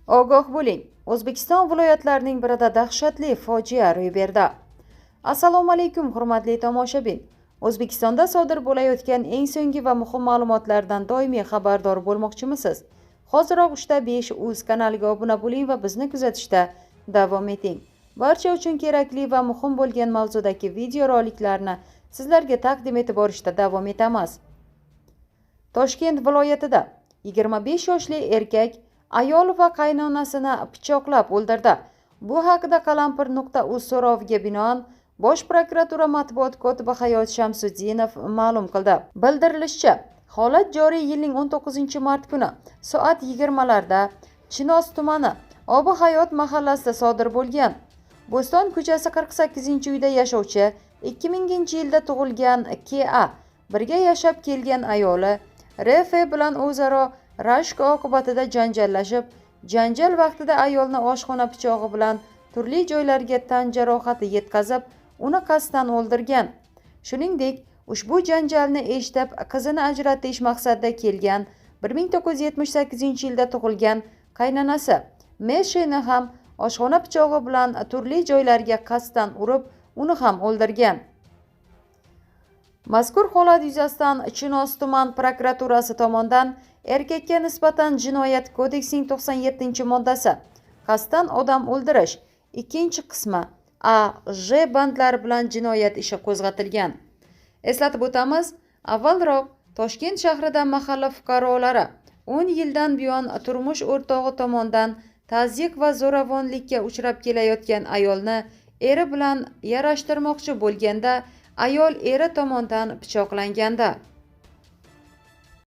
Ogoh bo'ling, O'zbekiston viloyatlarining birida dahshatli fojia ro'y berdi. Assalomu alaykum, hurmatli tomoshabin. O'zbekistonda sodir bo'layotgan eng so'nggi va muhim ma'lumotlardan doimiy xabardor bo'lmoqchimisiz? Hoziroq 3:5 uz kanaliga obuna bo'ling va bizni kuzatishda davom eting. Barcha uchun kerakli va muhim bo'lgan mavzudagi videoroliklarni sizlarga taqdim etib borishda davom etamiz. Toshkent viloyatida 25 yoshli erkak ayol va qaynonasini pichoqlab o'ldirdi. Bu haqida qalampir.uz so'roviga binoan Bosh prokuratura matbuot kotibi Hayot Shamsuddinov ma'lum qildi. Bildirilishicha, holat joriy yilning 19-mart kuni soat 20larda Chinoz tumani Obi Hayot mahallasida sodir bo'lgan. Bo'ston ko'chasi 48-uyda yashovchi 2000-yilda tug'ilgan K.A. birga yashab kelgan ayoli R.F. bilan o'zaro rashk oqibatida janjallashib, janjal vaqtida ayolni oshxona pichog'i bilan turli joylariga tan jarohati yetkazib, uni qasddan o'ldirgan. Shuningdek, ushbu janjalni eshitib, qizini ajratish maqsadida kelgan 1978-yilda tug'ilgan qaynonasi Meshini ham oshxona pichog'i bilan turli joylariga qasddan urib, uni ham o'ldirgan. Mazkur holat yuzasidan Chinoz tuman prokuraturasi tomonidan erkakka nisbatan Jinoyat kodeksining 97-moddasi qasddan odam o'ldirish 2-qismi A.J. bandlari bilan jinoyat ishi qo'zg'atilgan. Eslatib o'tamiz, avvalroq Toshkent shahrida mahalla fuqarolari 10 yildan buyon turmush o'rtog'i tomonidan tazyiq va zo'ravonlikka uchrab kelayotgan ayolni eri bilan yarashtirmoqchi bo'lganda ayol eri tomonidan pichoqlanganda